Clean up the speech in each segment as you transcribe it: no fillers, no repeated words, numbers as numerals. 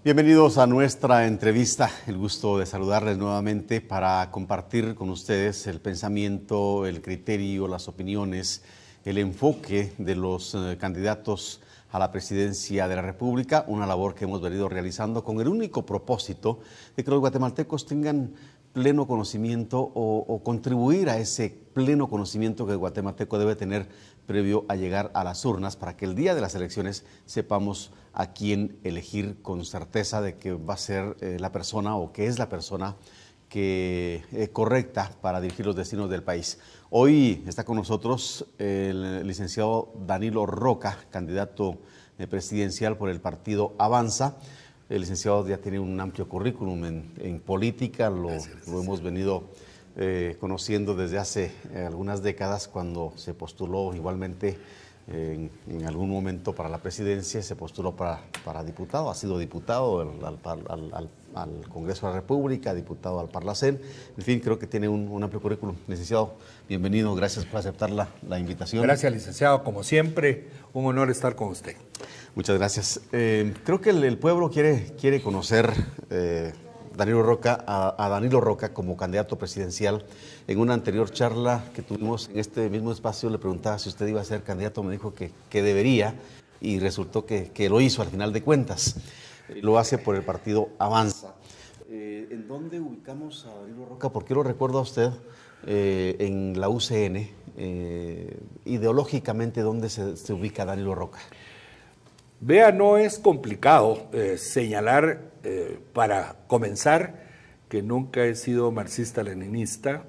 Bienvenidos a nuestra entrevista. El gusto de saludarles nuevamente para compartir con ustedes el pensamiento, el criterio, las opiniones, el enfoque de los candidatos a la presidencia de la República, una labor que hemos venido realizando con el único propósito de que los guatemaltecos tengan pleno conocimiento o contribuir a ese pleno conocimiento que el guatemalteco debe tener previo a llegar a las urnas para que el día de las elecciones sepamos a quién elegir con certeza de que va a ser la persona o que es la persona correcta para dirigir los destinos del país. Hoy está con nosotros el licenciado Danilo Roca, candidato presidencial por el partido Avanza. El licenciado ya tiene un amplio currículum en política, lo hemos venido conociendo desde hace algunas décadas cuando se postuló igualmente en algún momento para la presidencia, se postuló para diputado, ha sido diputado al Congreso de la República, diputado al Parlacén, en fin, creo que tiene un amplio currículum. Licenciado, bienvenido, gracias por aceptar la invitación. Gracias, licenciado, como siempre, un honor estar con usted. Muchas gracias. Creo que el pueblo quiere conocer a Danilo Roca como candidato presidencial. En una anterior charla que tuvimos en este mismo espacio le preguntaba si usted iba a ser candidato, me dijo que debería y resultó que lo hizo al final de cuentas. Lo hace por el partido Avanza. ¿En dónde ubicamos a Danilo Roca? Porque lo recuerdo a usted en la UCN. Ideológicamente, ¿dónde se ubica Danilo Roca? Vea, no es complicado señalar, para comenzar, que nunca he sido marxista-leninista.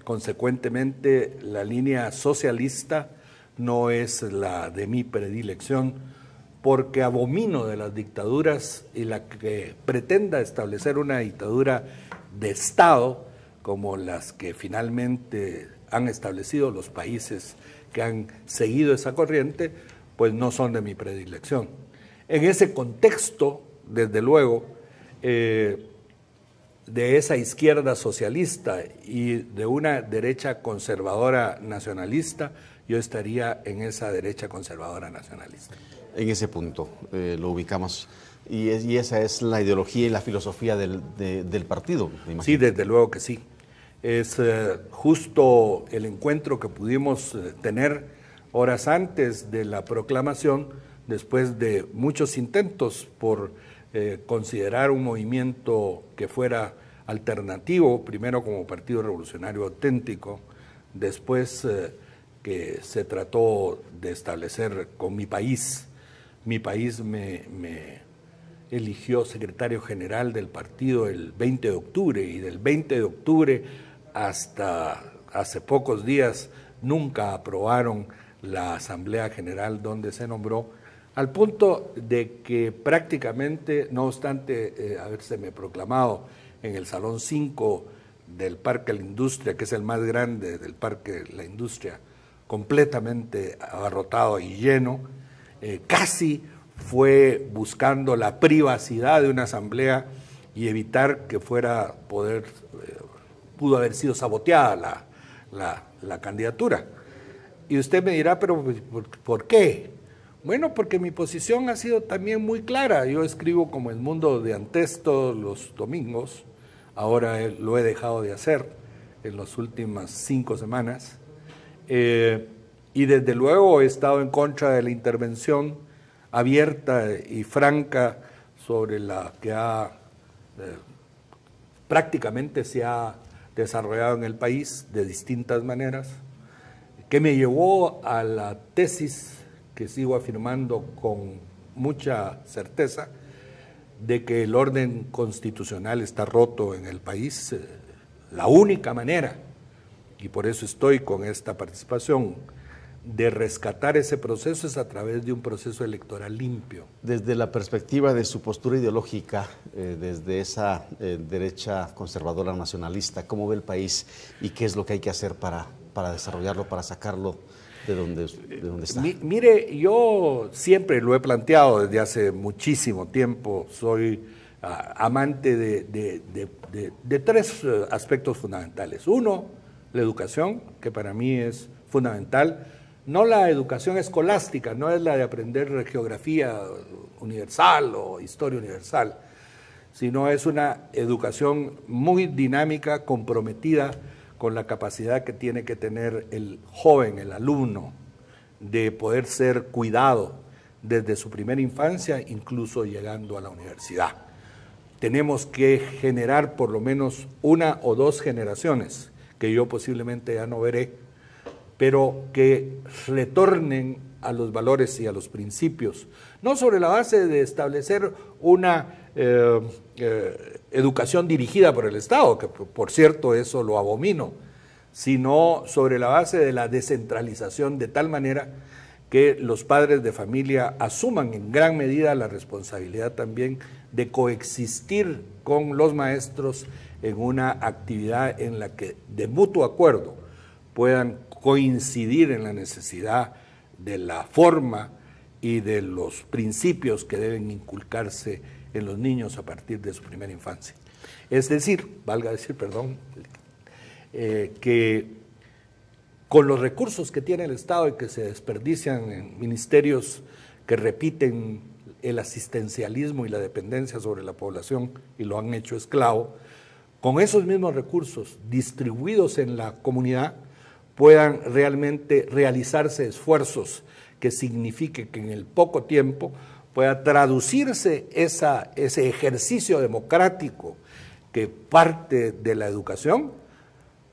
Consecuentemente, la línea socialista no es la de mi predilección, porque abomino de las dictaduras y la que pretenda establecer una dictadura de Estado, como las que finalmente han establecido los países que han seguido esa corriente, pues no son de mi predilección. En ese contexto, desde luego, de esa izquierda socialista y de una derecha conservadora nacionalista, yo estaría en esa derecha conservadora nacionalista. En ese punto lo ubicamos. Y esa es la ideología y la filosofía del partido, me imagino. Sí, desde luego que sí. Es justo el encuentro que pudimos tener horas antes de la proclamación, después de muchos intentos por considerar un movimiento que fuera alternativo, primero como Partido Revolucionario Auténtico, después que se trató de establecer con Mi País. Mi País me eligió secretario general del partido el 20 de octubre y del 20 de octubre hasta hace pocos días nunca aprobaron la Asamblea General donde se nombró, al punto de que prácticamente, no obstante habérseme proclamado en el Salón 5 del Parque La Industria, que es el más grande del Parque La Industria, completamente abarrotado y lleno, casi fue buscando la privacidad de una asamblea y evitar que pudo haber sido saboteada la candidatura. Y usted me dirá, pero ¿por qué? Bueno, porque mi posición ha sido también muy clara. Yo escribo como El Mundo de Antes todos los domingos, ahora lo he dejado de hacer en las últimas 5 semanas, y desde luego he estado en contra de la intervención abierta y franca sobre la que prácticamente se ha desarrollado en el país de distintas maneras, que me llevó a la tesis que sigo afirmando con mucha certeza de que el orden constitucional está roto en el país. La única manera, y por eso estoy con esta participación, de rescatar ese proceso es a través de un proceso electoral limpio. Desde la perspectiva de su postura ideológica, desde esa derecha conservadora nacionalista, ¿cómo ve el país y qué es lo que hay que hacer para desarrollarlo, para sacarlo de donde está? Mire, yo siempre lo he planteado desde hace muchísimo tiempo, soy amante de 3 aspectos fundamentales. Uno, la educación, que para mí es fundamental. No la educación escolástica, no es la de aprender geografía universal o historia universal, sino es una educación muy dinámica, comprometida con la capacidad que tiene que tener el joven, el alumno, de poder ser cuidado desde su primera infancia, incluso llegando a la universidad. Tenemos que generar por lo menos 1 o 2 generaciones, que yo posiblemente ya no veré, pero que retornen a los valores y a los principios, no sobre la base de establecer una educación dirigida por el Estado, que por cierto eso lo abomino, sino sobre la base de la descentralización, de tal manera que los padres de familia asuman en gran medida la responsabilidad también de coexistir con los maestros en una actividad en la que de mutuo acuerdo puedan coincidir en la necesidad de la forma y de los principios que deben inculcarse en los niños a partir de su primera infancia. Es decir, que con los recursos que tiene el Estado y que se desperdician en ministerios que repiten el asistencialismo y la dependencia sobre la población y lo han hecho esclavo, con esos mismos recursos distribuidos en la comunidad puedan realmente realizarse esfuerzos que signifique que en el poco tiempo pueda traducirse ese ejercicio democrático que parte de la educación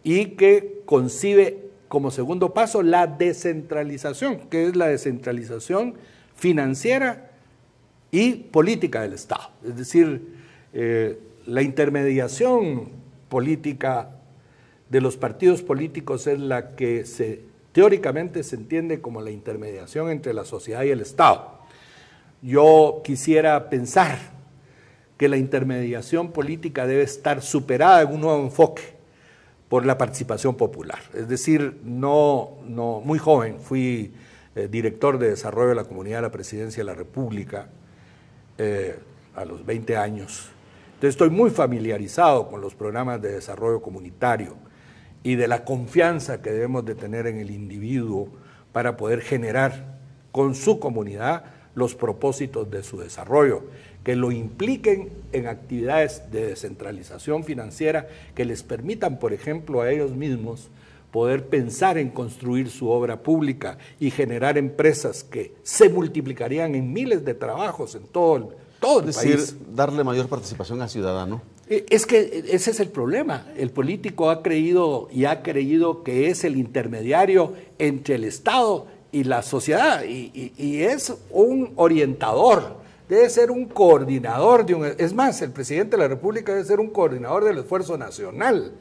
y que concibe como segundo paso la descentralización, que es la descentralización financiera y política del Estado. Es decir, la intermediación política de los partidos políticos es la que teóricamente se entiende como la intermediación entre la sociedad y el Estado. Yo quisiera pensar que la intermediación política debe estar superada en un nuevo enfoque por la participación popular. Es decir, muy joven, fui director de desarrollo de la comunidad de la Presidencia de la República a los 20 años. Entonces estoy muy familiarizado con los programas de desarrollo comunitario y de la confianza que debemos de tener en el individuo para poder generar con su comunidad los propósitos de su desarrollo, que lo impliquen en actividades de descentralización financiera que les permitan, por ejemplo, a ellos mismos poder pensar en construir su obra pública y generar empresas que se multiplicarían en miles de trabajos en todo el país. Es decir, darle mayor participación al ciudadano. Es que ese es el problema. El político ha creído que es el intermediario entre el Estado y la sociedad y es un orientador, debe ser un coordinador es más, el presidente de la República debe ser un coordinador del esfuerzo nacional,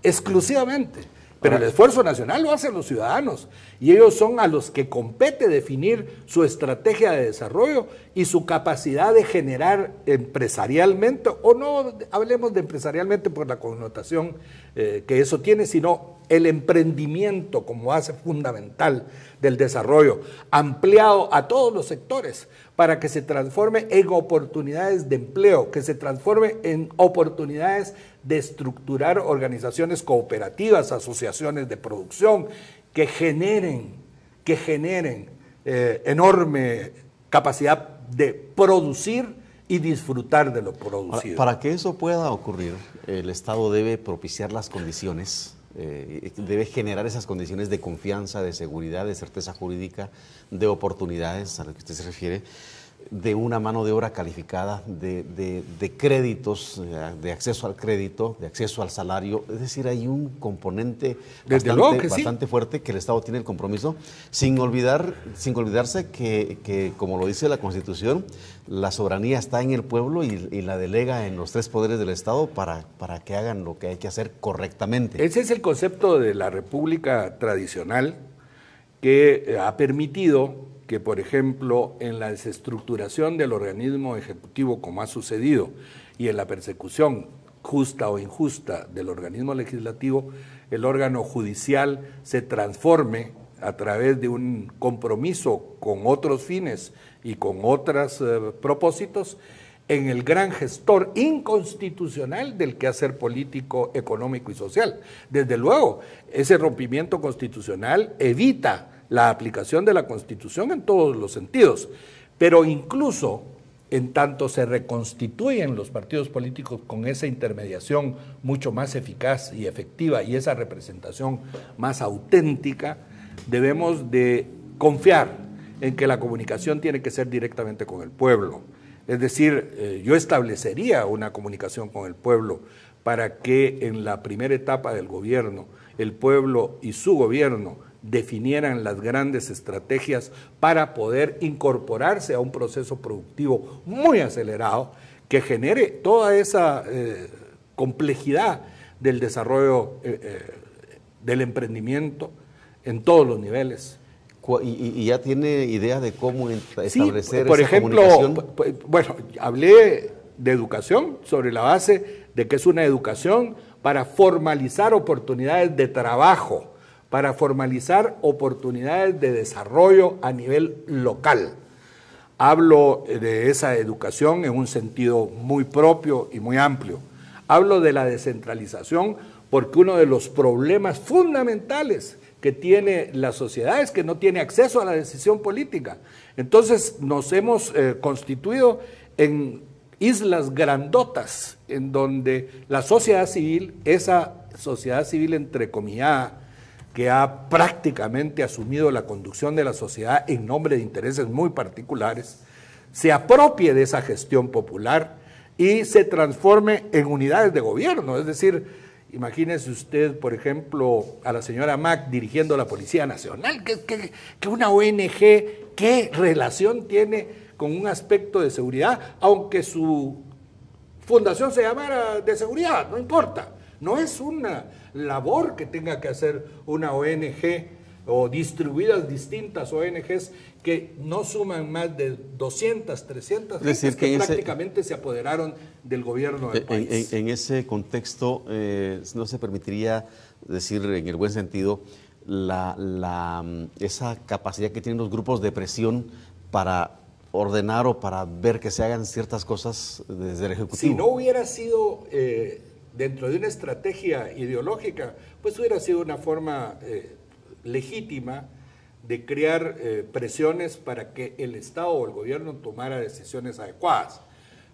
exclusivamente. Pero el esfuerzo nacional lo hacen los ciudadanos y ellos son a los que compete definir su estrategia de desarrollo y su capacidad de generar empresarialmente, o no hablemos de empresarialmente por la connotación que eso tiene, sino el emprendimiento como base fundamental del desarrollo, ampliado a todos los sectores para que se transforme en oportunidades de empleo, que se transforme en oportunidades de estructurar organizaciones cooperativas, asociaciones de producción, que generen enorme capacidad de producir y disfrutar de lo producido. Para que eso pueda ocurrir, el Estado debe propiciar las condiciones, debe generar esas condiciones de confianza, de seguridad, de certeza jurídica, de oportunidades, a lo que usted se refiere, de una mano de obra calificada, de créditos, de acceso al crédito, de acceso al salario. Es decir, hay un componente bastante fuerte que el Estado tiene el compromiso, sin olvidarse que, como lo dice la Constitución, la soberanía está en el pueblo y la delega en los 3 poderes del Estado para que hagan lo que hay que hacer correctamente. Ese es el concepto de la república tradicional que ha permitido que, por ejemplo, en la desestructuración del organismo ejecutivo, como ha sucedido, y en la persecución justa o injusta del organismo legislativo, el órgano judicial se transforme a través de un compromiso con otros fines y con otros propósitos en el gran gestor inconstitucional del quehacer político, económico y social. Desde luego, ese rompimiento constitucional evita la aplicación de la Constitución en todos los sentidos, pero incluso en tanto se reconstituyen los partidos políticos con esa intermediación mucho más eficaz y efectiva y esa representación más auténtica, debemos de confiar en que la comunicación tiene que ser directamente con el pueblo. Es decir, yo establecería una comunicación con el pueblo para que en la primera etapa del gobierno, el pueblo y su gobierno definieran las grandes estrategias para poder incorporarse a un proceso productivo muy acelerado que genere toda esa complejidad del desarrollo del emprendimiento en todos los niveles. ¿Y ya tiene idea de cómo establecer sí, por esa ejemplo, comunicación? Bueno, hablé de educación sobre la base de que es una educación para formalizar oportunidades de trabajo, para formalizar oportunidades de desarrollo a nivel local. Hablo de esa educación en un sentido muy propio y muy amplio. Hablo de la descentralización porque uno de los problemas fundamentales que tiene la sociedad es que no tiene acceso a la decisión política. Entonces nos hemos constituido en islas grandotas en donde la sociedad civil, esa sociedad civil entrecomillada, que ha prácticamente asumido la conducción de la sociedad en nombre de intereses muy particulares, se apropie de esa gestión popular y se transforme en unidades de gobierno. Es decir, imagínese usted, por ejemplo, a la señora Mac dirigiendo la Policía Nacional, que una ONG, ¿qué relación tiene con un aspecto de seguridad? Aunque su fundación se llamara de seguridad, no importa. No es una labor que tenga que hacer una ONG o distribuidas distintas ONGs que no suman más de 200, 300 gentes que prácticamente se apoderaron del gobierno del país. En ese contexto, no se permitiría decir, en el buen sentido, esa capacidad que tienen los grupos de presión para ordenar o para ver que se hagan ciertas cosas desde el Ejecutivo. Si no hubiera sido dentro de una estrategia ideológica, pues hubiera sido una forma legítima de crear presiones para que el Estado o el gobierno tomara decisiones adecuadas,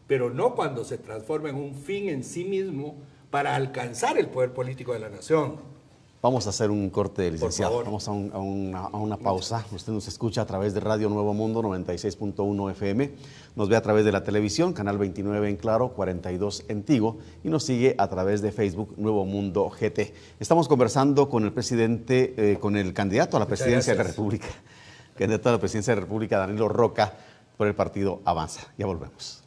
pero no cuando se transforma en un fin en sí mismo para alcanzar el poder político de la nación. Vamos a hacer un corte, licenciado. Vamos a una pausa. Usted nos escucha a través de Radio Nuevo Mundo 96.1 FM, nos ve a través de la televisión, canal 29 en Claro, 42 en Tigo, y nos sigue a través de Facebook Nuevo Mundo GT. Estamos conversando con el presidente, con el candidato a la presidencia de la República, candidato a la presidencia de la República, Danilo Roca, por el partido Avanza. Ya volvemos.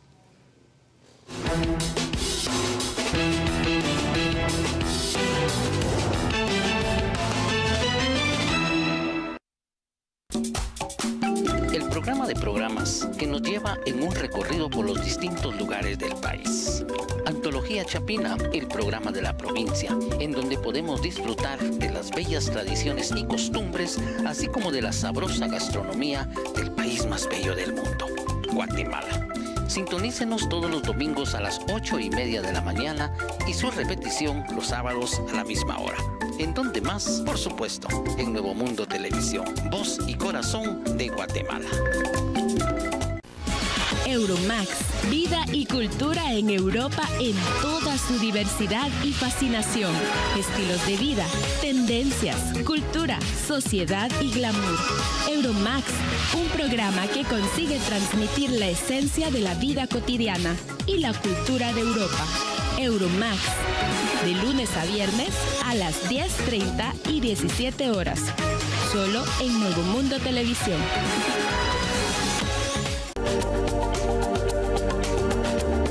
Programa de programas que nos lleva en un recorrido por los distintos lugares del país. Antología Chapina, el programa de la provincia, en donde podemos disfrutar de las bellas tradiciones y costumbres, así como de la sabrosa gastronomía del país más bello del mundo, Guatemala. Sintonícenos todos los domingos a las 8:30 de la mañana y su repetición los sábados a la misma hora. ¿En dónde más? Por supuesto, en Nuevo Mundo Televisión, voz y corazón de Guatemala. Euromax, vida y cultura en Europa en toda su diversidad y fascinación. Estilos de vida, tendencias, cultura, sociedad y glamour. Euromax, un programa que consigue transmitir la esencia de la vida cotidiana y la cultura de Europa. Euromax, de lunes a viernes a las 10:30 y 17 horas. Solo en Nuevo Mundo Televisión.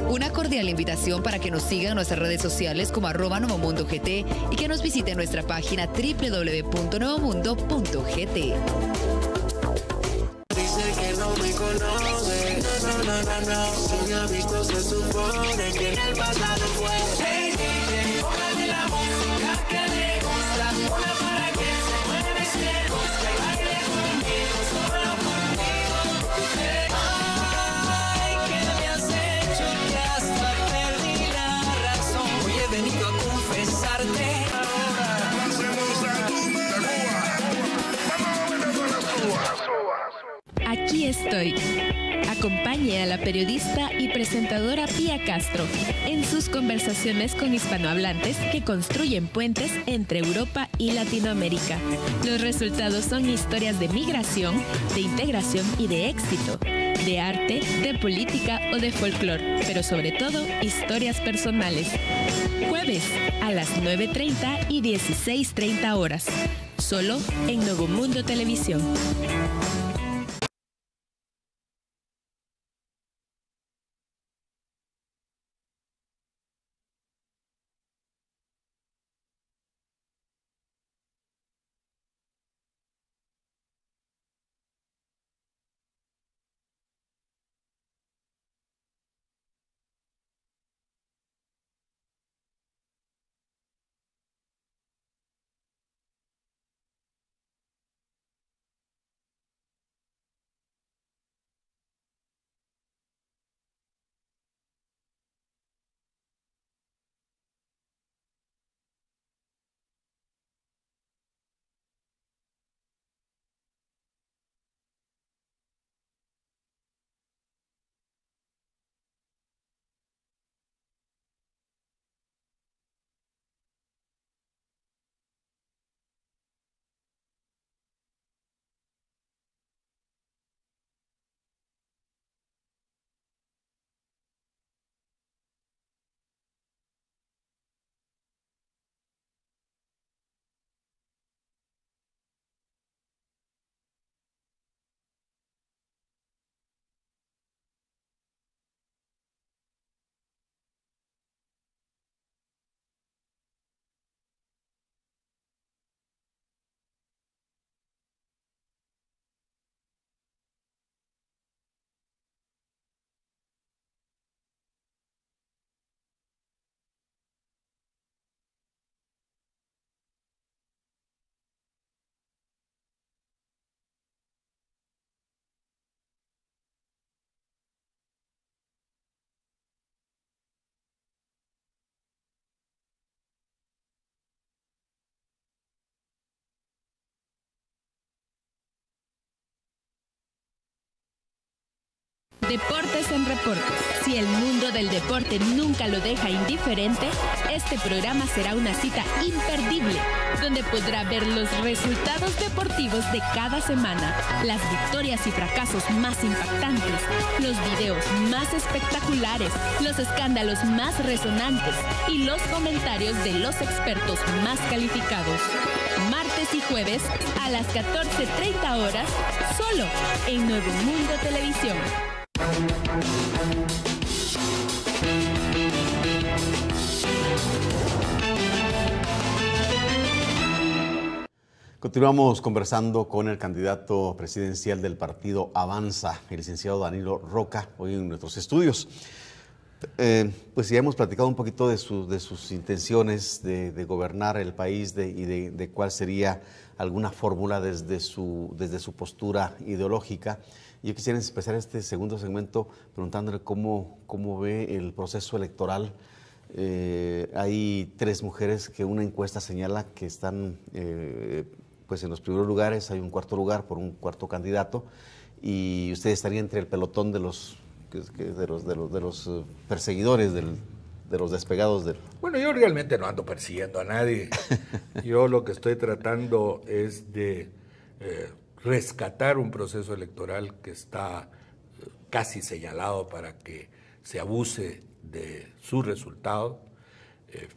Una cordial invitación para que nos sigan en nuestras redes sociales como @NovoMundoGT y que nos visiten nuestra página www.novomundo.gt. Dice que no me conoce, no, sin amigos se supone que en el pasado fue. Hey, DJ, póngame la música que le gusta, una para que se mueve si le gusta y baile conmigo, solo conmigo. Ay, que me has hecho que hasta perdí la razón. Hoy he venido a confesarte. Aquí estoy, Acompañe a la periodista y presentadora Pía Castro en sus conversaciones con hispanohablantes que construyen puentes entre Europa y Latinoamérica. Los resultados son historias de migración, de integración y de éxito, de arte, de política o de folclore, pero sobre todo historias personales. Jueves a las 9:30 y 16:30 horas, solo en Nuevo Mundo Televisión. Deportes en Reportes. Si el mundo del deporte nunca lo deja indiferente, este programa será una cita imperdible, donde podrá ver los resultados deportivos de cada semana, las victorias y fracasos más impactantes, los videos más espectaculares, los escándalos más resonantes y los comentarios de los expertos más calificados. Martes y jueves a las 14:30 horas, solo en Nuevo Mundo Televisión. Continuamos conversando con el candidato presidencial del partido Avanza, el licenciado Danilo Roca, hoy en nuestros estudios. Pues ya hemos platicado un poquito de sus intenciones de gobernar el país y de cuál sería alguna fórmula desde su postura ideológica. Yo quisiera empezar este segundo segmento preguntándole cómo ve el proceso electoral. Hay 3 mujeres que una encuesta señala que están pues en los primeros lugares, hay un cuarto lugar por un cuarto candidato, y usted estaría entre el pelotón de los perseguidores, de los despegados del... Bueno, yo realmente no ando persiguiendo a nadie. Yo lo que estoy tratando es de rescatar un proceso electoral que está casi señalado para que se abuse de su resultado,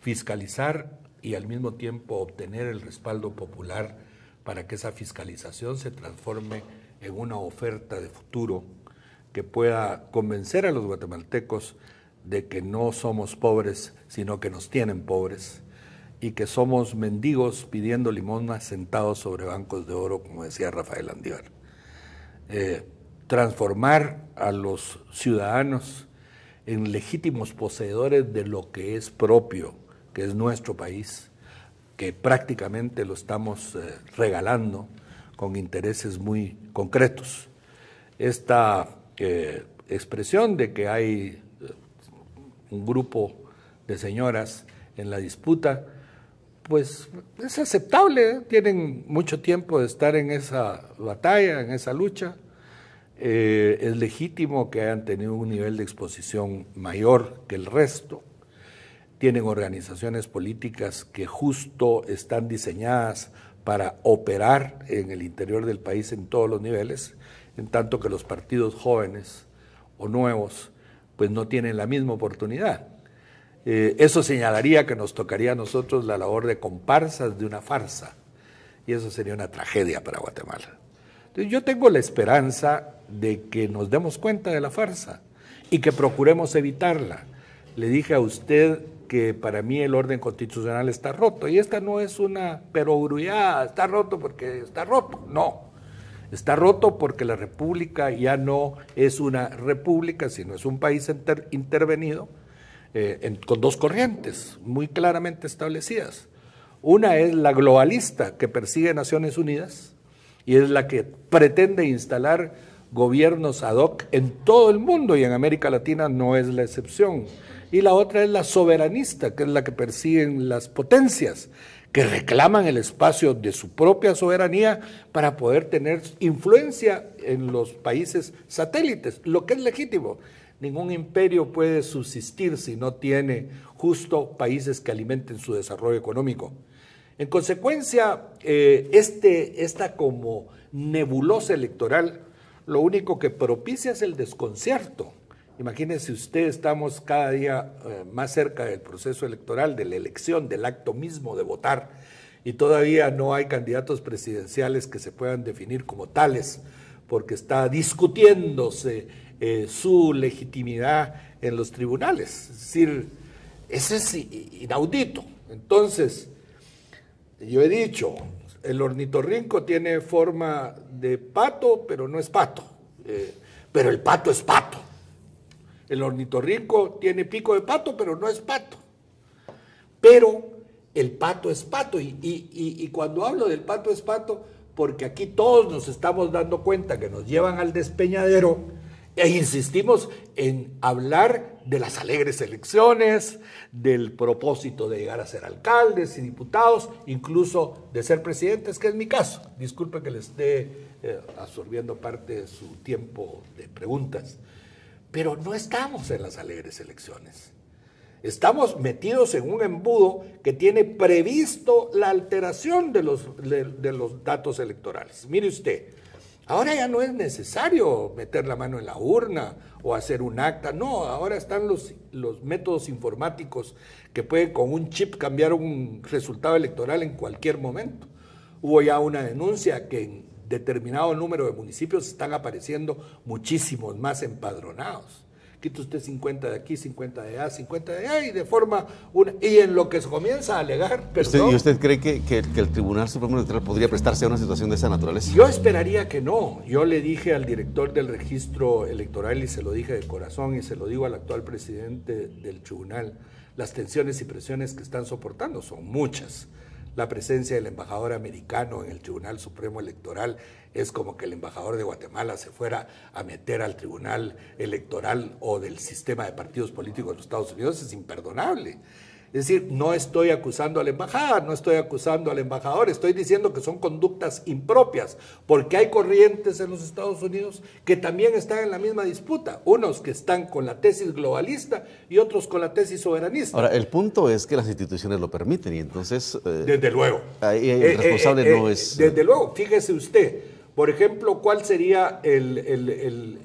fiscalizar y al mismo tiempo obtener el respaldo popular para que esa fiscalización se transforme en una oferta de futuro que pueda convencer a los guatemaltecos de que no somos pobres, sino que nos tienen pobres, y que somos mendigos pidiendo limosna sentados sobre bancos de oro, como decía Rafael Andívar. Transformar a los ciudadanos en legítimos poseedores de lo que es propio, que es nuestro país, que prácticamente lo estamos regalando con intereses muy concretos. Esta expresión de que hay un grupo de señoras en la disputa, pues es aceptable, tienen mucho tiempo de estar en esa batalla, en esa lucha. es legítimo que hayan tenido un nivel de exposición mayor que el resto. Tienen organizaciones políticas que justo están diseñadas para operar en el interior del país en todos los niveles, en tanto que los partidos jóvenes o nuevos pues no tienen la misma oportunidad. Eso señalaría que nos tocaría a nosotros la labor de comparsas de una farsa, y eso sería una tragedia para Guatemala. Entonces, yo tengo la esperanza de que nos demos cuenta de la farsa y que procuremos evitarla. Le dije a usted que para mí el orden constitucional está roto, y esta no es una perogrullada, está roto porque está roto, no. Está roto porque la república ya no es una república, sino es un país intervenido con dos corrientes muy claramente establecidas. Una es la globalista, que persigue Naciones Unidas y es la que pretende instalar gobiernos ad hoc en todo el mundo, y en América Latina no es la excepción. Y la otra es la soberanista, que es la que persiguen las potencias, que reclaman el espacio de su propia soberanía para poder tener influencia en los países satélites, lo que es legítimo. Ningún imperio puede subsistir si no tiene justo países que alimenten su desarrollo económico. En consecuencia, esta como nebulosa electoral, lo único que propicia es el desconcierto. Imagínense usted, estamos cada día más cerca del proceso electoral, de la elección, del acto mismo de votar, y todavía no hay candidatos presidenciales que se puedan definir como tales, porque está discutiéndose su legitimidad en los tribunales. Es decir, eso es inaudito. Entonces, yo he dicho, el ornitorrinco tiene forma de pato, pero no es pato, pero el pato es pato. El ornitorrinco tiene pico de pato, pero no es pato. Pero el pato es pato, y cuando hablo del pato es pato, porque aquí todos nos estamos dando cuenta que nos llevan al despeñadero, e insistimos en hablar de las alegres elecciones, del propósito de llegar a ser alcaldes y diputados, incluso de ser presidentes, que es mi caso. Disculpe que le esté absorbiendo parte de su tiempo de preguntas. Pero no estamos en las alegres elecciones. Estamos metidos en un embudo que tiene previsto la alteración de los datos electorales. Mire usted, ahora ya no es necesario meter la mano en la urna o hacer un acta. No, ahora están los métodos informáticos que pueden con un chip cambiar un resultado electoral en cualquier momento. Hubo ya una denuncia que en determinado número de municipios están apareciendo muchísimos más empadronados. Quita usted 50 de aquí, 50 de allá, 50 de allá, y de forma y en lo que se comienza a alegar, perdón. ¿Y usted cree que el Tribunal Supremo Electoral podría prestarse a una situación de esa naturaleza? Yo esperaría que no. Yo le dije al director del registro electoral, y se lo dije de corazón, y se lo digo al actual presidente del tribunal, las tensiones y presiones que están soportando son muchas. La presencia del embajador americano en el Tribunal Supremo Electoral es como que el embajador de Guatemala se fuera a meter al Tribunal Electoral o del sistema de partidos políticos de los Estados Unidos. Es imperdonable. Es decir, no estoy acusando a la embajada, no estoy acusando al embajador, estoy diciendo que son conductas impropias, porque hay corrientes en los Estados Unidos que también están en la misma disputa, unos que están con la tesis globalista y otros con la tesis soberanista. Ahora, el punto es que las instituciones lo permiten, y entonces... desde luego. Ahí el responsable no es... Desde luego, fíjese usted, por ejemplo, ¿cuál sería el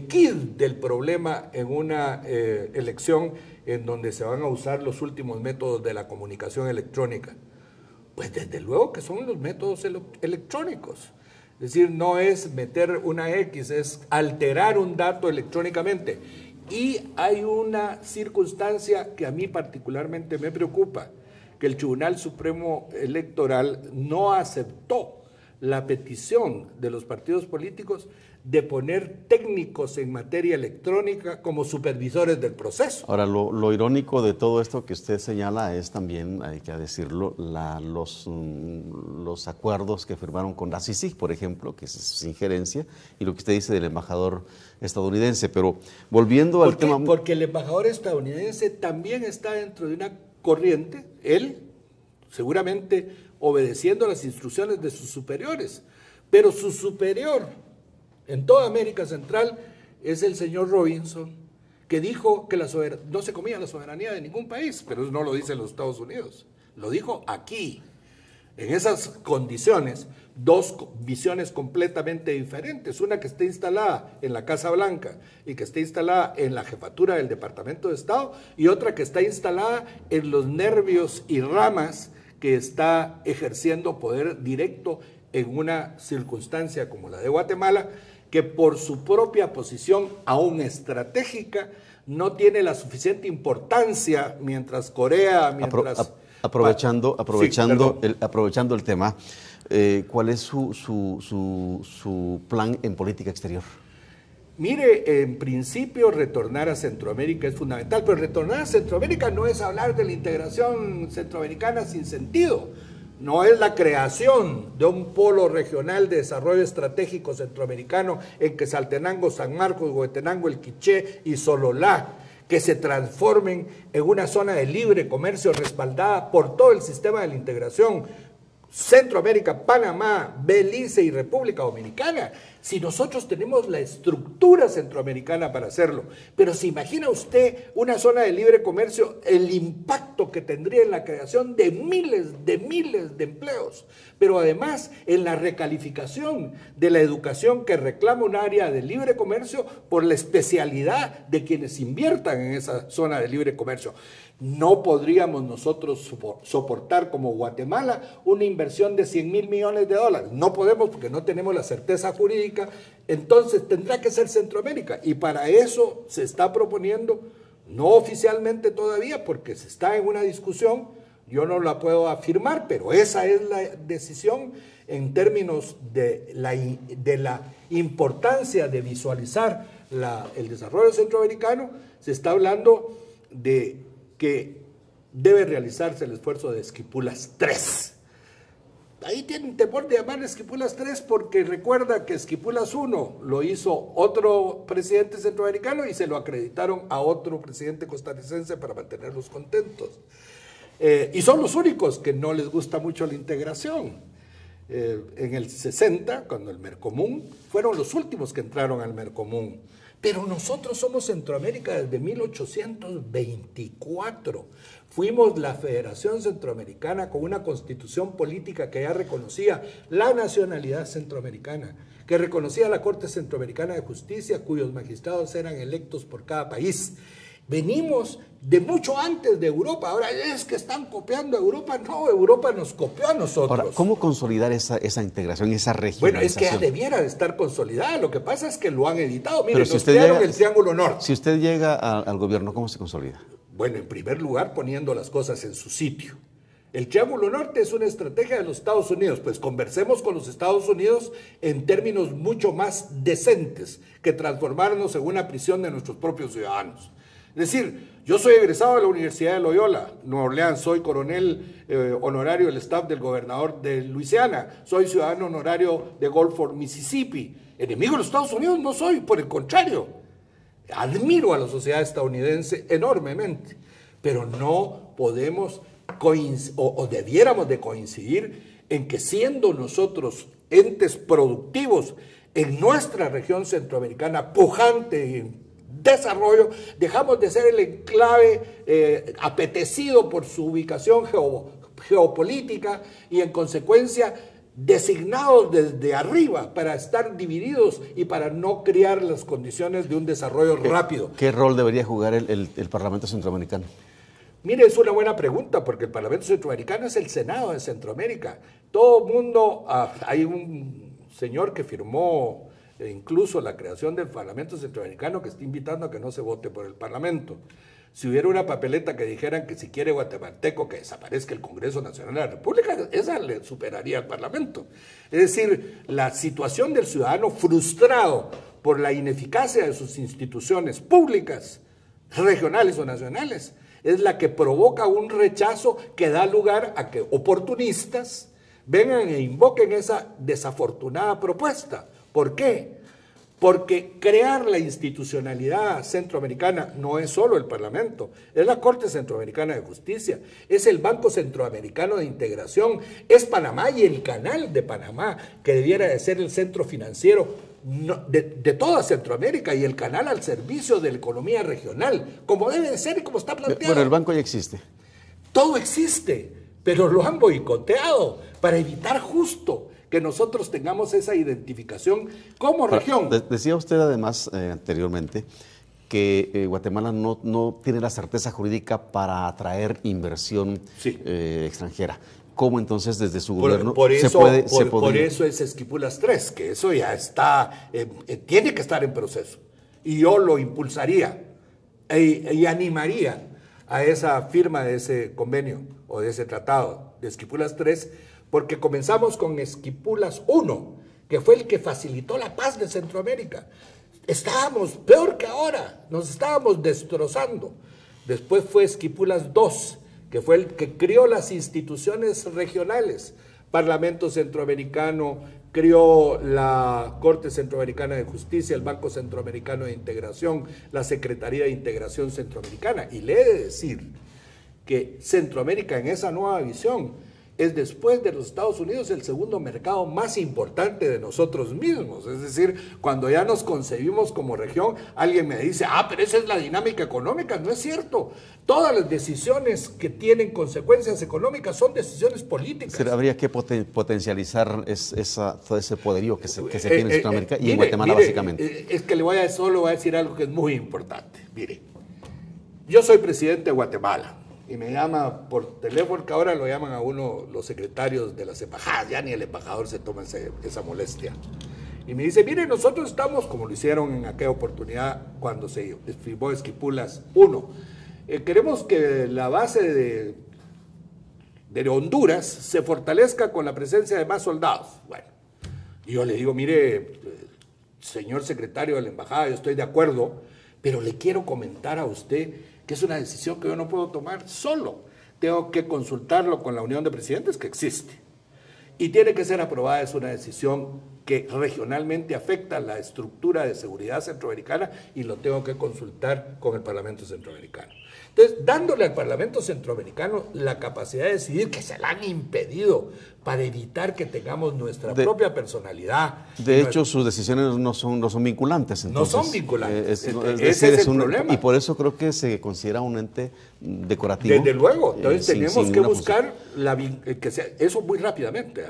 kit del problema en una elección en donde se van a usar los últimos métodos de la comunicación electrónica? Pues desde luego que son los métodos electrónicos. Es decir, no es meter una X, es alterar un dato electrónicamente. Y hay una circunstancia que a mí particularmente me preocupa, que el Tribunal Supremo Electoral no aceptó la petición de los partidos políticos de poner técnicos en materia electrónica como supervisores del proceso. Ahora, lo irónico de todo esto que usted señala es también, hay que decirlo, los acuerdos que firmaron con la CICIG, por ejemplo, que es injerencia, y lo que usted dice del embajador estadounidense. Pero volviendo al tema... Porque el embajador estadounidense también está dentro de una corriente, él seguramente obedeciendo las instrucciones de sus superiores, pero su superior en toda América Central es el señor Robinson, que dijo que no se comía la soberanía de ningún país, pero eso no lo dice los Estados Unidos, lo dijo aquí. En esas condiciones, dos visiones completamente diferentes, una que esté instalada en la Casa Blanca y que esté instalada en la jefatura del Departamento de Estado, y otra que está instalada en los nervios y ramas que está ejerciendo poder directo en una circunstancia como la de Guatemala, que por su propia posición, aún estratégica, no tiene la suficiente importancia, mientras Corea, Aprovechando el tema, ¿cuál es su plan en política exterior? Mire, en principio retornar a Centroamérica es fundamental, pero retornar a Centroamérica no es hablar de la integración centroamericana sin sentido, no es la creación de un polo regional de desarrollo estratégico centroamericano en Quetzaltenango, San Marcos, Huehuetenango, El Quiché y Sololá, que se transformen en una zona de libre comercio respaldada por todo el sistema de la integración, Centroamérica, Panamá, Belice y República Dominicana. Si nosotros tenemos la estructura centroamericana para hacerlo, pero ¿se imagina usted una zona de libre comercio, el impacto que tendría en la creación de miles de empleos, pero además en la recalificación de la educación que reclama un área de libre comercio por la especialidad de quienes inviertan en esa zona de libre comercio? No podríamos nosotros soportar como Guatemala una inversión de 100,000 millones de dólares. No podemos porque no tenemos la certeza jurídica. Entonces tendrá que ser Centroamérica. Y para eso se está proponiendo, no oficialmente todavía, porque se está en una discusión, yo no la puedo afirmar, pero esa es la decisión en términos de la importancia de visualizar el desarrollo centroamericano. Se está hablando de que debe realizarse el esfuerzo de Esquipulas 3. Ahí tienen temor de llamar Esquipulas 3 porque recuerda que Esquipulas 1 lo hizo otro presidente centroamericano y se lo acreditaron a otro presidente costarricense para mantenerlos contentos. Y son los únicos que no les gusta mucho la integración. En el 60, cuando el Mercomún, fueron los últimos que entraron al Mercomún. Pero nosotros somos Centroamérica desde 1824. Fuimos la Federación Centroamericana con una constitución política que ya reconocía la nacionalidad centroamericana, que reconocía la Corte Centroamericana de Justicia, cuyos magistrados eran electos por cada país. Venimos de mucho antes de Europa. Ahora es que están copiando a Europa. No, Europa nos copió a nosotros. Ahora, ¿cómo consolidar esa integración, esa regionalización? Bueno, es que ya debiera de estar consolidada. Lo que pasa es que lo han editado. Miren, nos crearon el Triángulo Norte. Si usted llega al gobierno, ¿cómo se consolida? Bueno, en primer lugar, poniendo las cosas en su sitio. El Triángulo Norte es una estrategia de los Estados Unidos. Pues conversemos con los Estados Unidos en términos mucho más decentes que transformarnos en una prisión de nuestros propios ciudadanos. Es decir, yo soy egresado de la Universidad de Loyola, Nueva Orleans, soy coronel honorario del staff del gobernador de Luisiana, soy ciudadano honorario de Gulf Fort, Mississippi. Enemigo de los Estados Unidos no soy, por el contrario, admiro a la sociedad estadounidense enormemente, pero no podemos o debiéramos de coincidir en que siendo nosotros entes productivos en nuestra región centroamericana pujante en desarrollo, dejamos de ser el enclave apetecido por su ubicación geopolítica y en consecuencia designados desde arriba para estar divididos y para no crear las condiciones de un desarrollo rápido. ¿Qué rol debería jugar el Parlamento Centroamericano? Mire, es una buena pregunta porque el Parlamento Centroamericano es el Senado de Centroamérica. Todo el mundo, hay un señor que firmó incluso la creación del Parlamento Centroamericano que está invitando a que no se vote por el Parlamento. Si hubiera una papeleta que dijeran que si quiere guatemalteco que desaparezca el Congreso Nacional de la República, esa le superaría al Parlamento. Es decir, la situación del ciudadano frustrado por la ineficacia de sus instituciones públicas, regionales o nacionales, es la que provoca un rechazo que da lugar a que oportunistas vengan e invoquen esa desafortunada propuesta. ¿Por qué? Porque crear la institucionalidad centroamericana no es solo el Parlamento, es la Corte Centroamericana de Justicia, es el Banco Centroamericano de Integración, es Panamá y el Canal de Panamá, que debiera de ser el centro financiero de toda Centroamérica y el canal al servicio de la economía regional, como debe de ser y como está planteado. Bueno, el banco ya existe. Todo existe, pero lo han boicoteado para evitar justo que nosotros tengamos esa identificación como región. Decía usted además anteriormente que Guatemala no tiene la certeza jurídica para atraer inversión extranjera. ¿Cómo entonces desde su gobierno por eso es Esquipulas 3, que eso ya está, tiene que estar en proceso. Y yo lo impulsaría y animaría a esa firma de ese convenio o de ese tratado de Esquipulas 3, porque comenzamos con Esquipulas 1, que fue el que facilitó la paz de Centroamérica. Estábamos peor que ahora, nos estábamos destrozando. Después fue Esquipulas 2, que fue el que creó las instituciones regionales. Parlamento Centroamericano, creó la Corte Centroamericana de Justicia, el Banco Centroamericano de Integración, la Secretaría de Integración Centroamericana. Y le he de decir que Centroamérica en esa nueva visión es, después de los Estados Unidos, el segundo mercado más importante de nosotros mismos. Es decir, cuando ya nos concebimos como región, alguien me dice, pero esa es la dinámica económica. No es cierto. Todas las decisiones que tienen consecuencias económicas son decisiones políticas. Habría que potencializar todo ese poderío que se tiene en Centroamérica y en Guatemala básicamente. Es que solo voy a decir algo que es muy importante. Mire, yo soy presidente de Guatemala. Y me llama por teléfono, que ahora lo llaman a uno los secretarios de las embajadas, ya ni el embajador se toma esa molestia. Y me dice, mire, nosotros estamos, como lo hicieron en aquella oportunidad cuando se firmó Esquipulas 1, queremos que la base de Honduras se fortalezca con la presencia de más soldados. Bueno, y yo le digo, mire, señor secretario de la embajada, yo estoy de acuerdo, pero le quiero comentar a usted que es una decisión que yo no puedo tomar solo. Tengo que consultarlo con la Unión de Presidentes, que existe. Y tiene que ser aprobada. Es una decisión que regionalmente afecta la estructura de seguridad centroamericana y lo tengo que consultar con el Parlamento Centroamericano. Entonces, dándole al Parlamento Centroamericano la capacidad de decidir, que se la han impedido, para evitar que tengamos nuestra propia personalidad. De hecho, sus decisiones no son vinculantes. Entonces, no son vinculantes. Ese es el problema. Y por eso creo que se considera un ente decorativo. Desde luego. Entonces, tenemos que buscar eso muy rápidamente.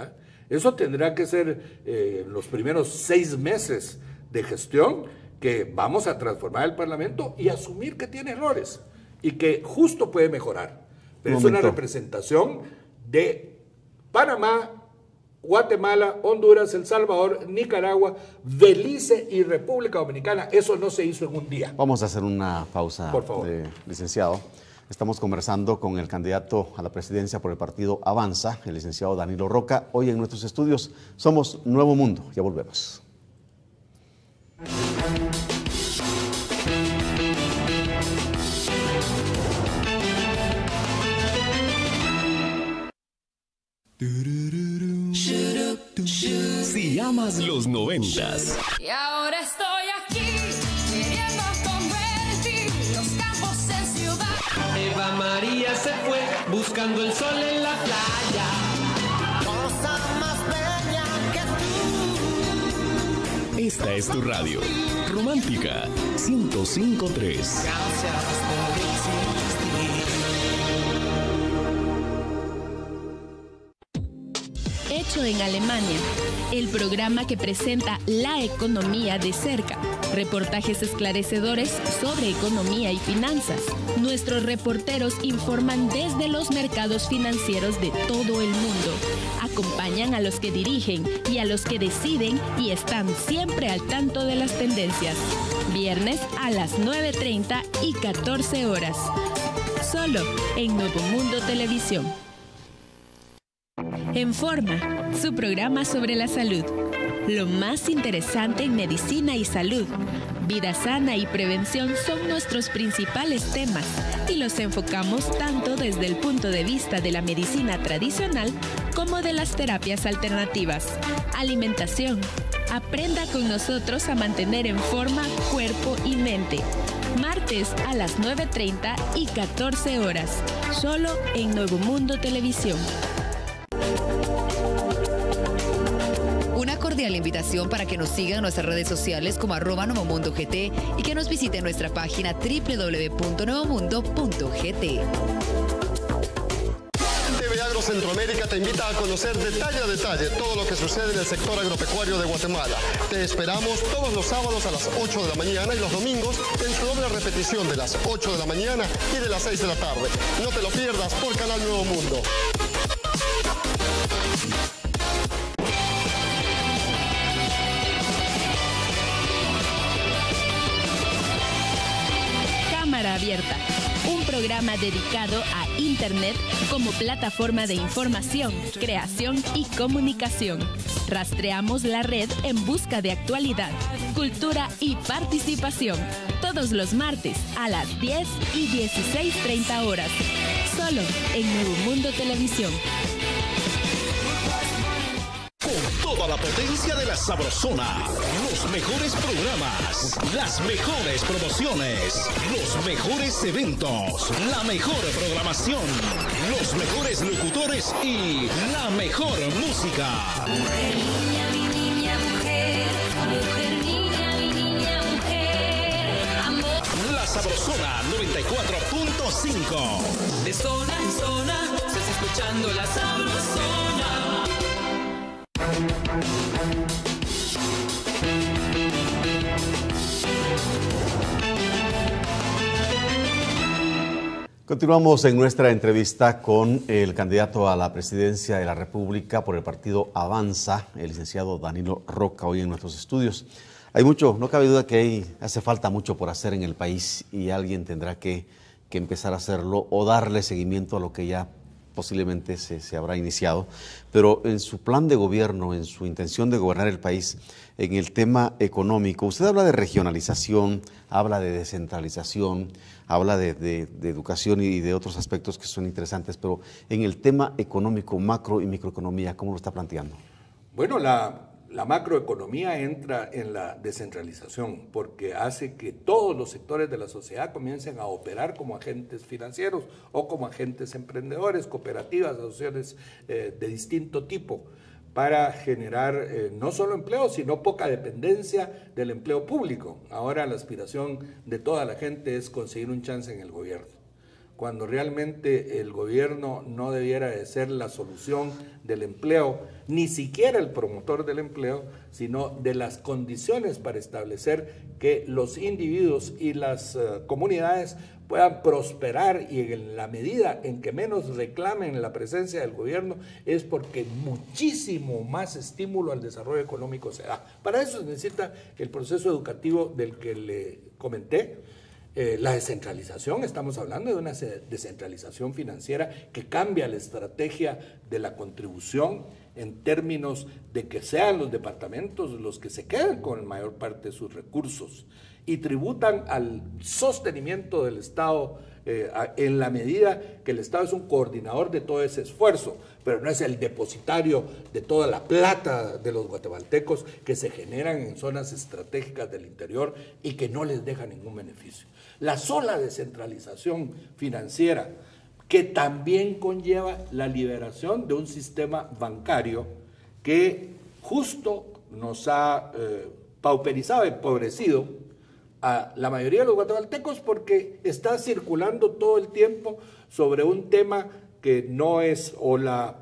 Eso tendrá que ser los primeros 6 meses de gestión, que vamos a transformar el Parlamento y asumir que tiene errores y que justo puede mejorar. Pero es una representación de Panamá, Guatemala, Honduras, El Salvador, Nicaragua, Belice y República Dominicana. Eso no se hizo en un día. Vamos a hacer una pausa, por favor. Licenciado. Estamos conversando con el candidato a la presidencia por el partido Avanza, el licenciado Danilo Roca. Hoy en nuestros estudios somos Nuevo Mundo. Ya volvemos. Si amas los 90s. Y ahora estoy aquí, queriendo convertir los campos en ciudad. Eva María se fue buscando el sol en la playa. Cosa más bella que tú. Esta es tu radio. Romántica 105.3. Gracias por existir. Hecho en Alemania, el programa que presenta la economía de cerca, reportajes esclarecedores sobre economía y finanzas. Nuestros reporteros informan desde los mercados financieros de todo el mundo. Acompañan a los que dirigen y a los que deciden y están siempre al tanto de las tendencias. Viernes a las 9:30 y 14 horas. Solo en Nuevo Mundo Televisión. En Forma, su programa sobre la salud. Lo más interesante en medicina y salud. Vida sana y prevención son nuestros principales temas y los enfocamos tanto desde el punto de vista de la medicina tradicional como de las terapias alternativas. Alimentación. Aprenda con nosotros a mantener en forma cuerpo y mente. Martes a las 9:30 y 14 horas. Solo en Nuevo Mundo Televisión. cordial invitación para que nos sigan en nuestras redes sociales como @NovomundoGT y que nos visiten nuestra página www.novomundo.gt. TV Agro Centroamérica te invita a conocer detalle a detalle todo lo que sucede en el sector agropecuario de Guatemala. Te esperamos todos los sábados a las 8 de la mañana y los domingos en su doble repetición de las 8 de la mañana y de las 6 de la tarde. No te lo pierdas por Canal Nuevo Mundo. Cámara Abierta, un programa dedicado a Internet como plataforma de información, creación y comunicación. Rastreamos la red en busca de actualidad, cultura y participación. Todos los martes a las 10 y 16:30 horas. Solo en Nuevo Mundo Televisión. Con toda la potencia de la Sabrosona, los mejores programas, las mejores promociones, los mejores eventos, la mejor programación, los mejores locutores y la mejor música. Mujer, niña, mi niña, mujer. Mujer, niña, mi niña, mujer. Amor. La Sabrosona 94.5. De zona en zona, estás escuchando la Sabrosona. Continuamos en nuestra entrevista con el candidato a la presidencia de la República por el partido Avanza, el licenciado Danilo Roca, hoy en nuestros estudios. Hay mucho, no cabe duda que hace falta mucho por hacer en el país y alguien tendrá que empezar a hacerlo o darle seguimiento a lo que ya posiblemente se habrá iniciado. Pero en su plan de gobierno, en su intención de gobernar el país, en el tema económico, usted habla de regionalización, habla de descentralización, habla de educación y de otros aspectos que son interesantes, pero en el tema económico, macro y microeconomía, ¿cómo lo está planteando? Bueno, la macroeconomía entra en la descentralización porque hace que todos los sectores de la sociedad comiencen a operar como agentes financieros o como agentes emprendedores, cooperativas, asociaciones de distinto tipo, para generar no solo empleo, sino poca dependencia del empleo público. Ahora la aspiración de toda la gente es conseguir un chance en el gobierno, cuando realmente el gobierno no debiera de ser la solución del empleo, ni siquiera el promotor del empleo, sino de las condiciones para establecer que los individuos y las comunidades puedan prosperar, y en la medida en que menos reclamen la presencia del gobierno es porque muchísimo más estímulo al desarrollo económico se da. Para eso se necesita el proceso educativo del que le comenté. La descentralización, estamos hablando de una descentralización financiera que cambia la estrategia de la contribución en términos de que sean los departamentos los que se quedan con la mayor parte de sus recursos y tributan al sostenimiento del Estado en la medida que el Estado es un coordinador de todo ese esfuerzo, pero no es el depositario de toda la plata de los guatemaltecos que se generan en zonas estratégicas del interior y que no les deja ningún beneficio. La sola descentralización financiera, que también conlleva la liberación de un sistema bancario que justo nos ha pauperizado, empobrecido a la mayoría de los guatemaltecos, porque está circulando todo el tiempo sobre un tema que no es o la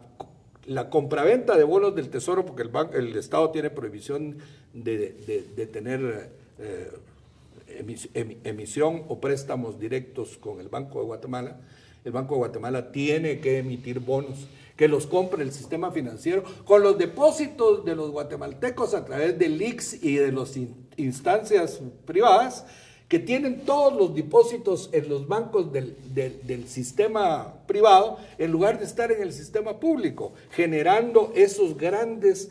compraventa de bonos del Tesoro, porque el Estado tiene prohibición de tener emisión o préstamos directos con el Banco de Guatemala. El Banco de Guatemala tiene que emitir bonos que los compre el sistema financiero con los depósitos de los guatemaltecos a través del IX y de las instancias privadas que tienen todos los depósitos en los bancos del sistema privado en lugar de estar en el sistema público, generando esos grandes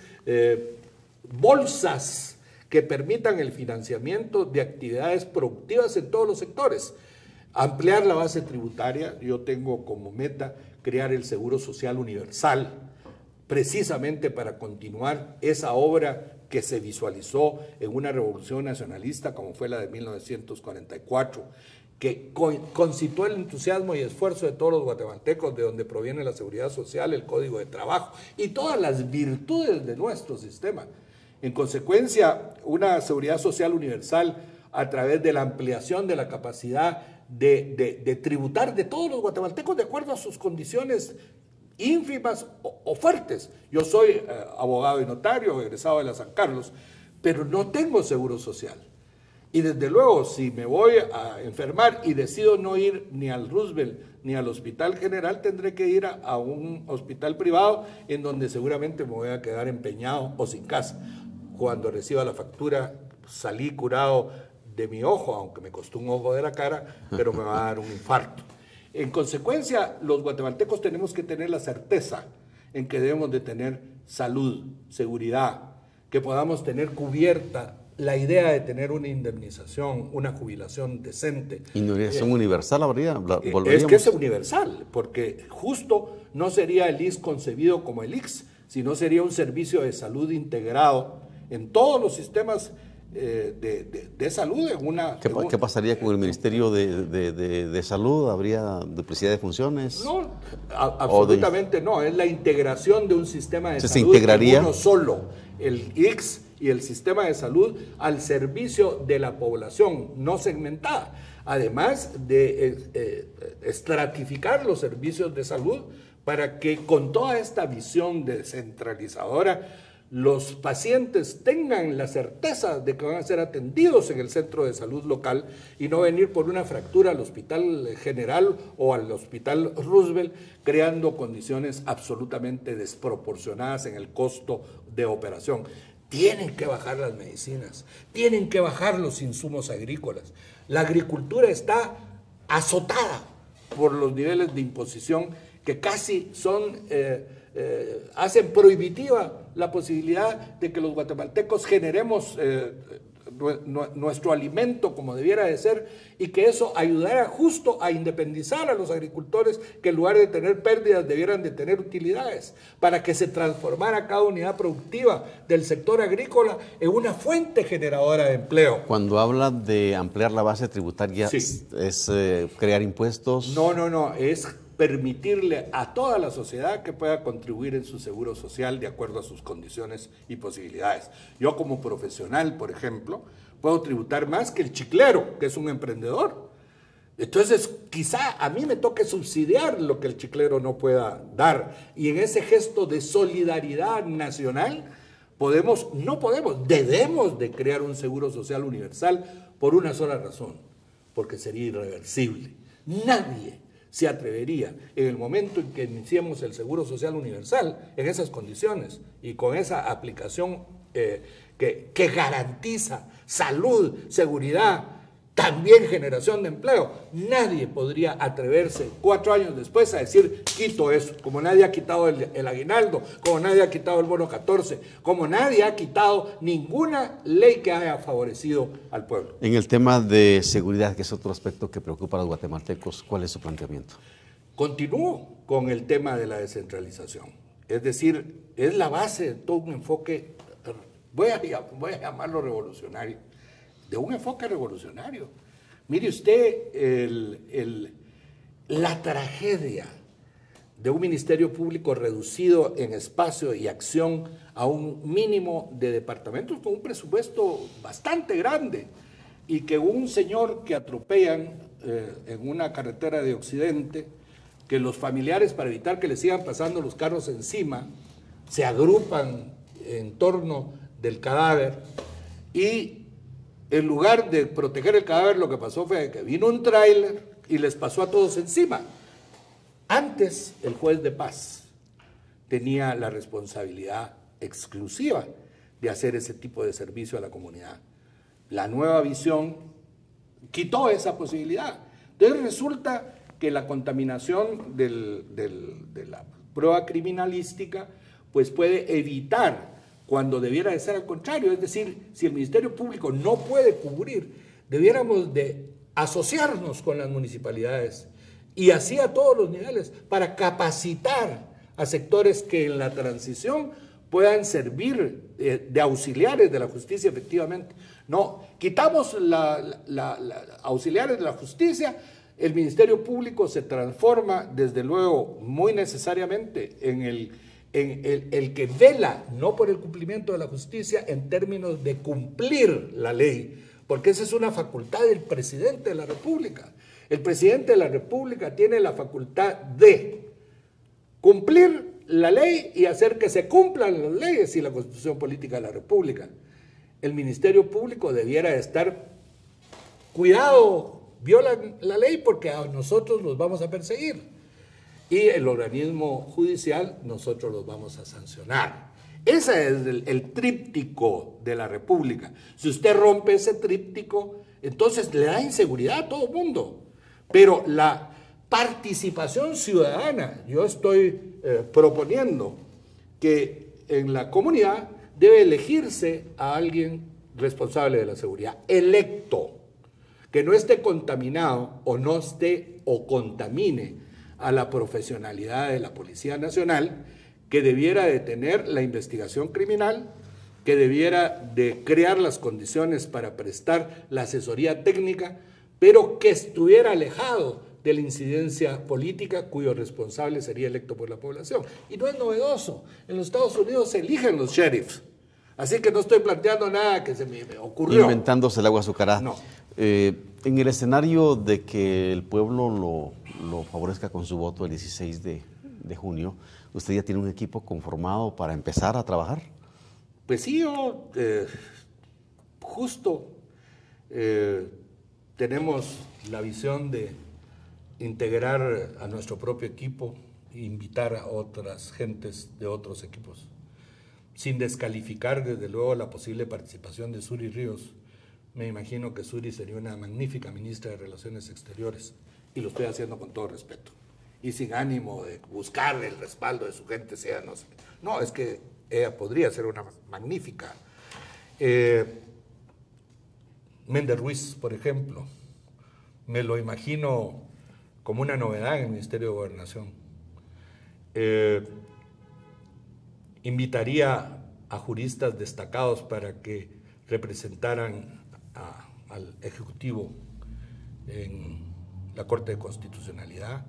bolsas que permitan el financiamiento de actividades productivas en todos los sectores. Ampliar la base tributaria, yo tengo como meta crear el Seguro Social Universal, precisamente para continuar esa obra que se visualizó en una revolución nacionalista como fue la de 1944, que concitó el entusiasmo y esfuerzo de todos los guatemaltecos, de donde proviene la seguridad social, el código de trabajo y todas las virtudes de nuestro sistema. En consecuencia, una seguridad social universal a través de la ampliación de la capacidad de tributar de todos los guatemaltecos de acuerdo a sus condiciones ínfimas o fuertes. Yo soy abogado y notario, egresado de la San Carlos, pero no tengo seguro social. Y desde luego, si me voy a enfermar y decido no ir ni al Roosevelt ni al Hospital General, tendré que ir a un hospital privado en donde seguramente me voy a quedar empeñado o sin casa. Cuando reciba la factura, salí curado de mi ojo, aunque me costó un ojo de la cara, pero me va a dar un infarto. En consecuencia, los guatemaltecos tenemos que tener la certeza en que debemos de tener salud, seguridad, que podamos tener cubierta la idea de tener una indemnización, una jubilación decente. ¿Indemnización universal habría? Es que es universal, porque justo no sería el ISS concebido como el IX, sino sería un servicio de salud integrado en todos los sistemas de salud. ¿Qué pasaría con el Ministerio de Salud? ¿Habría duplicidad de funciones? No, absolutamente no. Es la integración de un sistema de salud. ¿Se integraría? En uno solo, el IX y el sistema de salud al servicio de la población no segmentada. Además de estratificar los servicios de salud para que con toda esta visión descentralizadora los pacientes tengan la certeza de que van a ser atendidos en el centro de salud local y no venir por una fractura al Hospital General o al Hospital Roosevelt, creando condiciones absolutamente desproporcionadas en el costo de operación. Tienen que bajar las medicinas, tienen que bajar los insumos agrícolas. La agricultura está azotada por los niveles de imposición que casi hacen prohibitiva la posibilidad de que los guatemaltecos generemos nuestro alimento como debiera de ser, y que eso ayudara justo a independizar a los agricultores, que en lugar de tener pérdidas debieran de tener utilidades, para que se transformara cada unidad productiva del sector agrícola en una fuente generadora de empleo. Cuando habla de ampliar la base tributaria, sí, ¿es crear impuestos? No, es permitirle a toda la sociedad que pueda contribuir en su seguro social de acuerdo a sus condiciones y posibilidades. Yo como profesional, por ejemplo, puedo tributar más que el chiclero, que es un emprendedor. Entonces, quizá a mí me toque subsidiar lo que el chiclero no pueda dar. Y en ese gesto de solidaridad nacional, debemos de crear un seguro social universal por una sola razón, porque sería irreversible. Nadie se atrevería en el momento en que iniciemos el Seguro Social Universal en esas condiciones y con esa aplicación que garantiza salud, seguridad, también generación de empleo. Nadie podría atreverse 4 años después a decir, quito eso, como nadie ha quitado el aguinaldo, como nadie ha quitado el bono 14, como nadie ha quitado ninguna ley que haya favorecido al pueblo. En el tema de seguridad, que es otro aspecto que preocupa a los guatemaltecos, ¿cuál es su planteamiento? Continúo con el tema de la descentralización. Es decir, es la base de todo un enfoque, voy a llamarlo revolucionario, de un enfoque revolucionario. Mire usted la tragedia de un ministerio público reducido en espacio y acción a un mínimo de departamentos con un presupuesto bastante grande, y que un señor que atropellan en una carretera de Occidente, que los familiares, para evitar que le sigan pasando los carros encima, se agrupan en torno del cadáver, y en lugar de proteger el cadáver, lo que pasó fue que vino un tráiler y les pasó a todos encima. Antes, el juez de paz tenía la responsabilidad exclusiva de hacer ese tipo de servicio a la comunidad. La nueva visión quitó esa posibilidad. Entonces resulta que la contaminación de la prueba criminalística pues puede evitar, cuando debiera de ser al contrario. Es decir, si el Ministerio Público no puede cubrir, debiéramos de asociarnos con las municipalidades, y así a todos los niveles, para capacitar a sectores que en la transición puedan servir de auxiliares de la justicia efectivamente. No, quitamos auxiliares de la justicia, el Ministerio Público se transforma desde luego muy necesariamente en el que vela no por el cumplimiento de la justicia en términos de cumplir la ley, porque esa es una facultad del presidente de la República. El presidente de la República tiene la facultad de cumplir la ley y hacer que se cumplan las leyes y la Constitución Política de la República. El Ministerio Público debiera estar cuidado, violan la ley porque a nosotros los vamos a perseguir. Y el organismo judicial, nosotros los vamos a sancionar. Ese es el tríptico de la República. Si usted rompe ese tríptico, entonces le da inseguridad a todo el mundo. Pero la participación ciudadana, yo estoy proponiendo que en la comunidad debe elegirse a alguien responsable de la seguridad, electo, que no esté contaminado o no esté o contamine a la profesionalidad de la Policía Nacional, que debiera de tener la investigación criminal, que debiera de crear las condiciones para prestar la asesoría técnica, pero que estuviera alejado de la incidencia política cuyo responsable sería electo por la población. Y no es novedoso, en los Estados Unidos se eligen los sheriffs, así que no estoy planteando nada que se me ocurrió. Inventándose el agua azucarada. No. En el escenario de que el pueblo lo favorezca con su voto el 16 de junio, ¿usted ya tiene un equipo conformado para empezar a trabajar? Pues sí, yo tenemos la visión de integrar a nuestro propio equipo e invitar a otras gentes de otros equipos, sin descalificar desde luego la posible participación de Suri Ríos. Me imagino que Suri sería una magnífica ministra de Relaciones Exteriores, y lo estoy haciendo con todo respeto y sin ánimo de buscar el respaldo de su gente, sea no sé. No, es que ella podría ser una magnífica. Méndez Ruiz, por ejemplo, me lo imagino como una novedad en el Ministerio de Gobernación. Invitaría a juristas destacados para que representaran al Ejecutivo en la Corte de Constitucionalidad,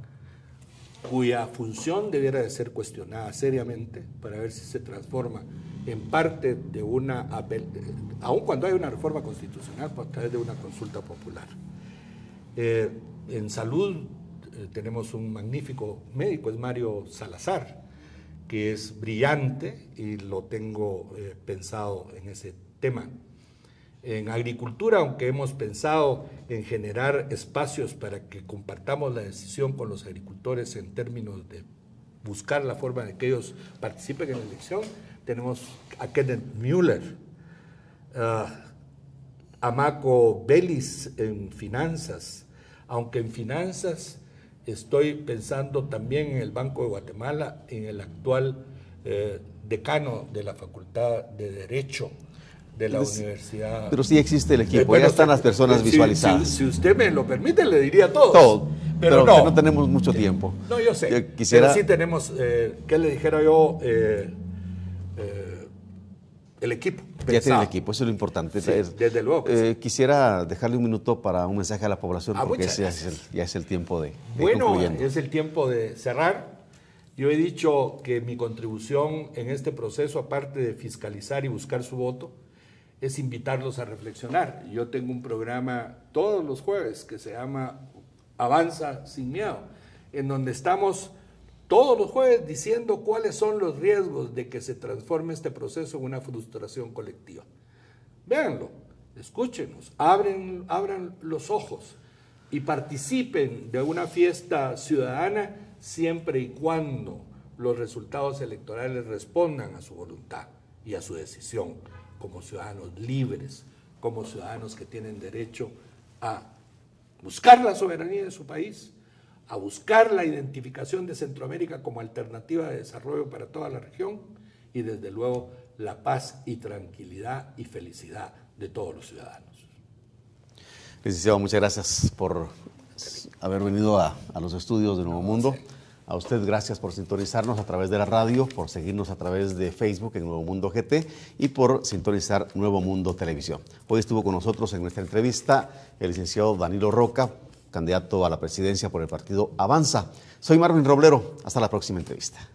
cuya función debiera de ser cuestionada seriamente para ver si se transforma en parte de una, aun cuando hay una reforma constitucional, a través de una consulta popular. En salud tenemos un magnífico médico, es Mario Salazar, que es brillante y lo tengo pensado en ese tema. En agricultura, aunque hemos pensado en generar espacios para que compartamos la decisión con los agricultores en términos de buscar la forma de que ellos participen en la elección, tenemos a Kenneth Mueller, a Maco Vélez en finanzas, aunque en finanzas estoy pensando también en el Banco de Guatemala, en el actual decano de la Facultad de Derecho de la universidad. Pero sí existe el equipo, ya están las personas visualizadas. Si usted me lo permite, le diría todo. Todo, pero no. no tenemos mucho tiempo. No, yo sé. Quisiera... Pero sí tenemos, ¿qué le dijera yo? El equipo. Ya tiene el equipo, eso es lo importante. Sí, desde luego. Quisiera dejarle un minuto para un mensaje a la población, porque ese ya es el tiempo de concluyendo. Es el tiempo de cerrar. Yo he dicho que mi contribución en este proceso, aparte de fiscalizar y buscar su voto, es invitarlos a reflexionar. Yo tengo un programa todos los jueves que se llama Avanza sin Miedo, en donde estamos todos los jueves diciendo cuáles son los riesgos de que se transforme este proceso en una frustración colectiva. Véanlo, escúchenos, abran los ojos y participen de una fiesta ciudadana siempre y cuando los resultados electorales respondan a su voluntad y a su decisión, como ciudadanos libres, como ciudadanos que tienen derecho a buscar la soberanía de su país, a buscar la identificación de Centroamérica como alternativa de desarrollo para toda la región y desde luego la paz y tranquilidad y felicidad de todos los ciudadanos. Licenciado, muchas gracias por haber venido a los estudios de Nuevo Mundo. A usted, gracias por sintonizarnos a través de la radio, por seguirnos a través de Facebook en Nuevo Mundo GT y por sintonizar Nuevo Mundo Televisión. Hoy estuvo con nosotros en nuestra entrevista el licenciado Danilo Roca, candidato a la presidencia por el partido Avanza. Soy Marvin Roblero. Hasta la próxima entrevista.